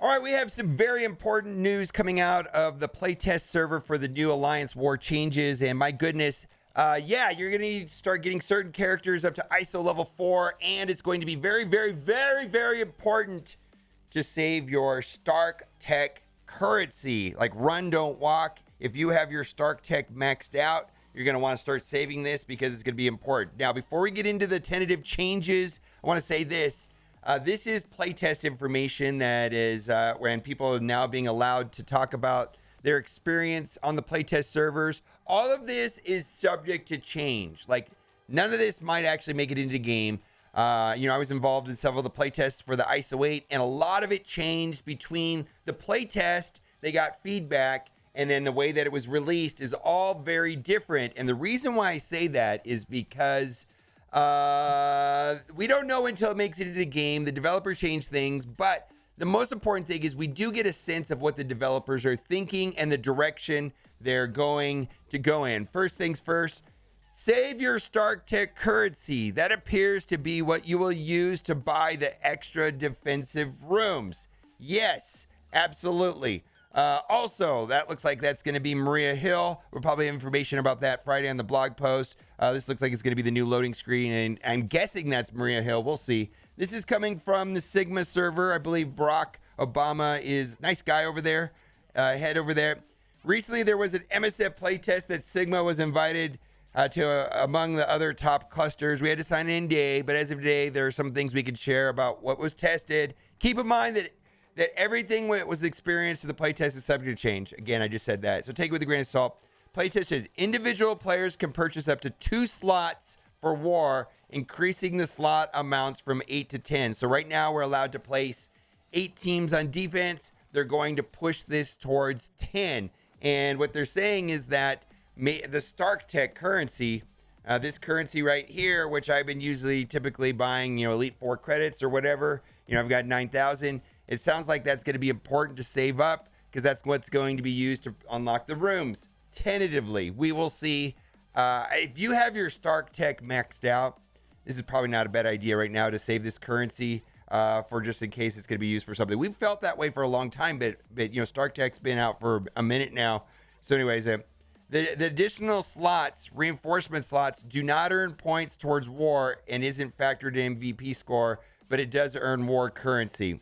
All right, we have some very important news coming out of the playtest server for the new Alliance War changes. And my goodness, yeah, you're going to need to start getting certain characters up to ISO level 4. And it's going to be very, very, very, very important to save your Stark Tech currency. Like run, don't walk. If you have your Stark Tech maxed out, you're going to want to start saving this because it's going to be important. Now, before we get into the tentative changes, I want to say this. This is playtest information that is when people are now being allowed to talk about their experience on the playtest servers. All of this is subject to change. Like none of this might actually make it into the game. I was involved in several of the playtests for the ISO 8, and a lot of it changed between the playtest, they got feedback, and then the way that it was released is all very different. And the reason why I say that is because we don't know until it makes it into the game. The developers change things, but the most important thing is we do get a sense of what the developers are thinking and the direction they're going to go in. First things first, save your Stark Tech currency. That appears to be what you will use to buy the extra defensive rooms. Yes, absolutely. Also, that looks like that's going to be Maria Hill. We'll probably have information about that Friday on the blog post. This looks like it's going to be the new loading screen, and I'm guessing that's Maria Hill. We'll see. This is coming from the Sigma server. I believe Barack Obama is nice guy over there, head over there. Recently, there was an MSF playtest that Sigma was invited to among the other top clusters. We had to sign an NDA, but as of today, there are some things we could share about what was tested. Keep in mind that everything that was experienced in the playtest is subject to change. Again, I just said that. So take it with a grain of salt. Playtest says individual players can purchase up to 2 slots for war, increasing the slot amounts from 8 to 10. So right now we're allowed to place 8 teams on defense. They're going to push this towards 10. And what they're saying is that the Stark Tech currency, this currency right here, which I've been typically buying, Elite 4 credits or whatever, I've got 9,000. It sounds like that's going to be important to save up because that's what's going to be used to unlock the rooms. Tentatively, we will see. If you have your Stark Tech maxed out, this is probably not a bad idea right now to save this currency for just in case it's going to be used for something. We've felt that way for a long time, but Stark Tech's been out for a minute now. So anyways, the additional slots, reinforcement slots, do not earn points towards war and isn't factored in MVP score, but it does earn war currency.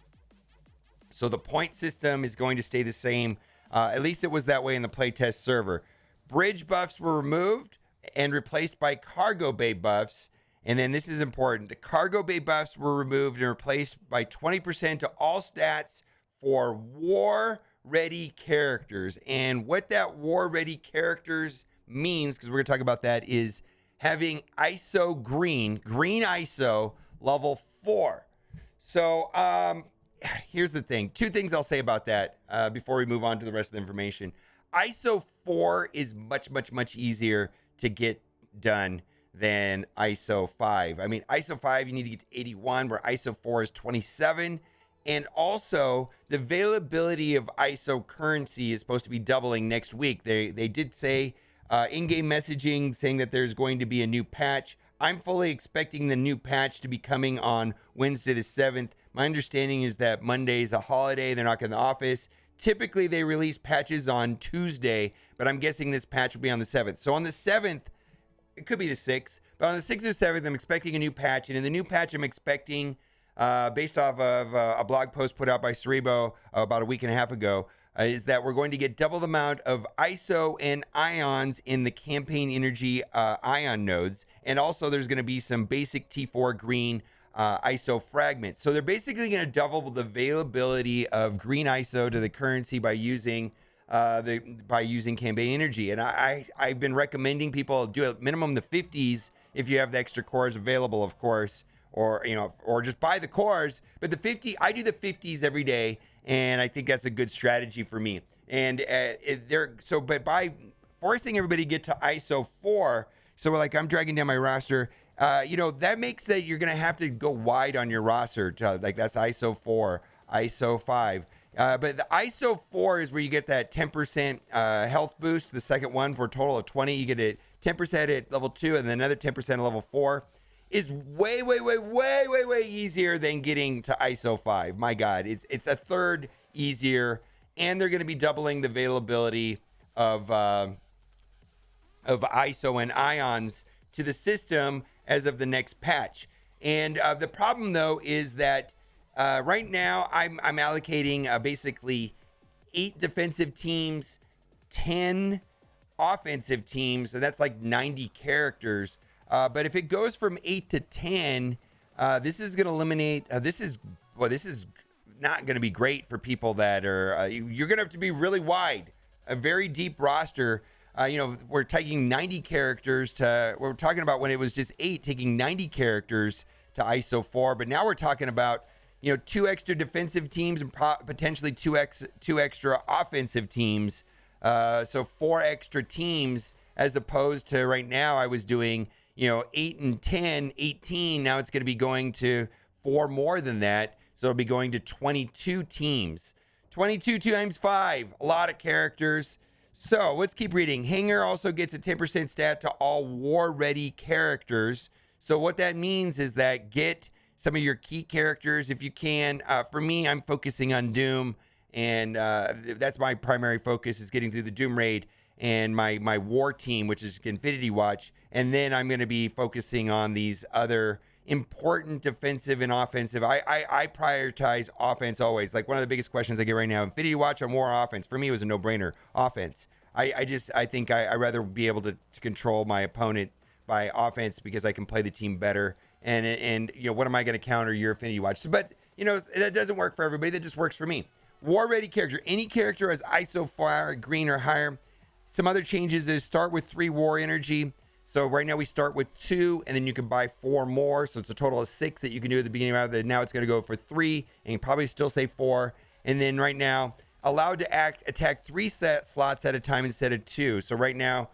So the point system is going to stay the same. At least it was that way in the playtest server. Bridge buffs were removed and replaced by cargo bay buffs. And then this is important. The cargo bay buffs were removed and replaced by 20% to all stats for war-ready characters. And what that war-ready characters means, because we're going to talk about that, is having ISO green ISO level 4. So, here's the thing. 2 things I'll say about that before we move on to the rest of the information. ISO 4 is much, much, much easier to get done than ISO 5. I mean, ISO 5, you need to get to 81, where ISO 4 is 27. And also, the availability of ISO currency is supposed to be doubling next week. They did say in-game messaging saying that there's going to be a new patch. I'm fully expecting the new patch to be coming on Wednesday the 7th. My understanding is that Monday is a holiday. They're not going to the office. Typically, they release patches on Tuesday, but I'm guessing this patch will be on the 7th. So on the 7th, it could be the 6th, but on the 6th or 7th, I'm expecting a new patch. And in the new patch, I'm expecting, based off of a blog post put out by Cerebo about a week and a half ago, is that we're going to get double the amount of ISO and ions in the campaign energy ion nodes. And also there's going to be some basic T4 green ISO fragments. So they're basically going to double the availability of green ISO to the currency by using campaign energy. And I've been recommending people do a minimum the 50s if you have the extra cores available, of course, or just buy the cores. But the 50, I do the 50s every day, and I think that's a good strategy for me. And but by forcing everybody to get to ISO 4, so like I'm dragging down my roster, that makes that you're going to have to go wide on your roster. Like that's ISO 4, ISO 5. But the ISO 4 is where you get that 10% health boost. The second one for a total of 20. You get it 10% at level 2 and then another 10% at level 4. Is way easier than getting to ISO 5. My God, it's a third easier, and they're going to be doubling the availability of ISO and ions to the system as of the next patch. And the problem, though, is that right now I'm allocating basically 8 defensive teams, 10 offensive teams, so that's like 90 characters. But if it goes from 8 to 10, this is going to eliminate. This is not going to be great for people that are. You're going to have to be really wide, a very deep roster. We're taking 90 characters to. We're talking about when it was just 8, taking 90 characters to ISO 4, but now we're talking about 2 extra defensive teams and potentially 2 extra offensive teams. So 4 extra teams, as opposed to right now I was doing 8 and 10, 18. Now it's going to be going to 4 more than that. So it'll be going to 22 teams. 22 times 5, a lot of characters. So let's keep reading. Hanger also gets a 10% stat to all war-ready characters. So what that means is that get some of your key characters if you can. For me, I'm focusing on Doom, and that's my primary focus, is getting through the Doom raid and my war team, which is Infinity Watch. And then I'm going to be focusing on these other important defensive and offensive. I prioritize offense always. Like, one of the biggest questions I get right now, Infinity Watch or more offense? For me, it was a no-brainer. Offense. I think I'd rather be able to control my opponent by offense, because I can play the team better. And what am I going to counter your Infinity Watch? But that doesn't work for everybody. That just works for me. War ready character. Any character has ISO 4 green or higher. Some other changes is start with 3 war energy. So right now we start with 2, and then you can buy 4 more. So it's a total of 6 that you can do at the beginning of it. Now it's going to go for 3, and you probably still say 4. And then right now, allowed to attack 3 set slots at a time instead of 2. So right now,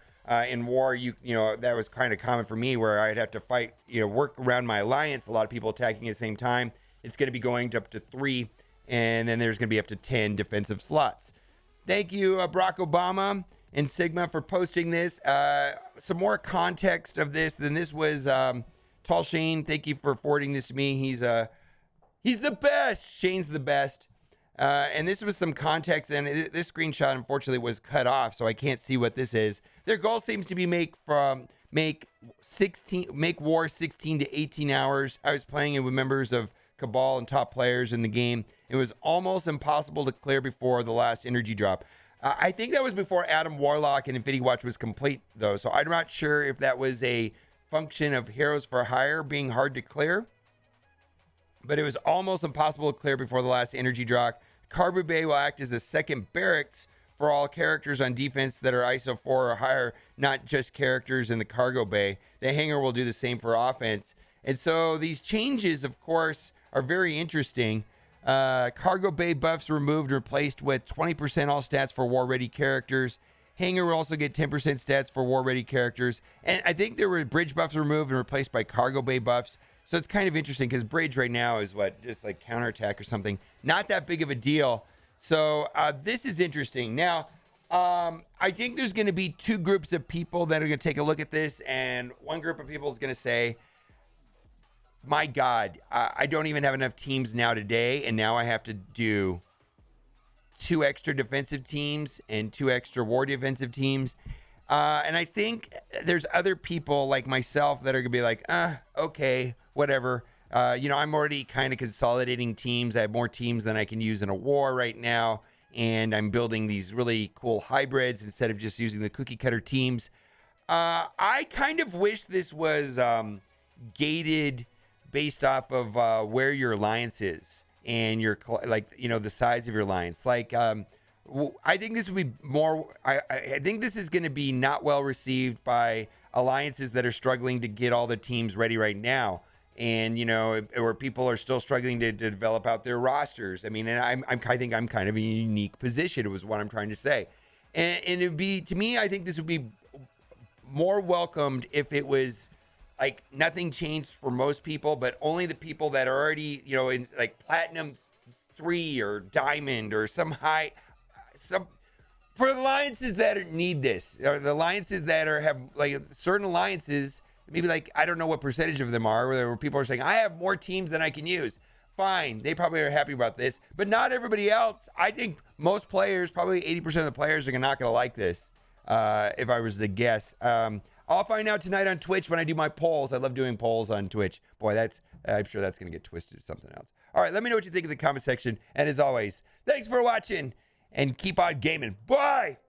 in war, that was kind of common for me, where I'd have to fight, work around my alliance. A lot of people attacking at the same time. It's going to be going up to 3, and then there's going to be up to 10 defensive slots. Thank you, Barack Obama and Sigma, for posting this. Some more context of this. Then this was Tall Shane. Thank you for forwarding this to me. He's the best. Shane's the best. And this was some context, and this screenshot unfortunately was cut off, so I can't see what this is. Their goal seems to be make war 16 to 18 hours. I was playing it with members of Cabal and top players in the game. It was almost impossible to clear before the last energy drop. I think that was before Adam Warlock and Infinity Watch was complete, though, so I'm not sure if that was a function of Heroes for Hire being hard to clear. But it was almost impossible to clear before the last energy drop. Cargo Bay will act as a second barracks for all characters on defense that are ISO 4 or higher, not just characters in the Cargo Bay. The Hangar will do the same for offense. And so these changes, of course, are very interesting. Cargo Bay buffs removed and replaced with 20% all stats for war-ready characters. Hangar will also get 10% stats for war-ready characters. And I think there were bridge buffs removed and replaced by Cargo Bay buffs. So it's kind of interesting, because bridge right now is just like counterattack or something. Not that big of a deal. So this is interesting. Now, I think there's going to be 2 groups of people that are going to take a look at this. And one group of people is going to say, my God, I don't even have enough teams now today. And now I have to do 2 extra defensive teams and 2 extra war defensive teams. And I think there's other people like myself that are going to be like, okay, whatever. I'm already kind of consolidating teams. I have more teams than I can use in a war right now. And I'm building these really cool hybrids instead of just using the cookie cutter teams. I kind of wish this was gated based off of where your alliance is and your, the size of your alliance. I think this would be more, I think this is going to be not well received by alliances that are struggling to get all their teams ready right now. And, or people are still struggling to develop out their rosters. I mean, and I think I'm kind of in a unique position. It was what I'm trying to say. And it would be, to me, I think this would be more welcomed if it was like nothing changed for most people, but only the people that are already, in like Platinum 3 or Diamond or some for alliances that need this, or the alliances that have like certain alliances, maybe like, I don't know what percentage of them are, where people are saying, I have more teams than I can use. fine. They probably are happy about this, but not everybody else. I think most players, probably 80% of the players, are not going to like this. If I was to guess, I'll find out tonight on Twitch when I do my polls. I love doing polls on Twitch. Boy, I'm sure that's going to get twisted to something else. All right, let me know what you think in the comment section. And as always, thanks for watching and keep on gaming. Bye.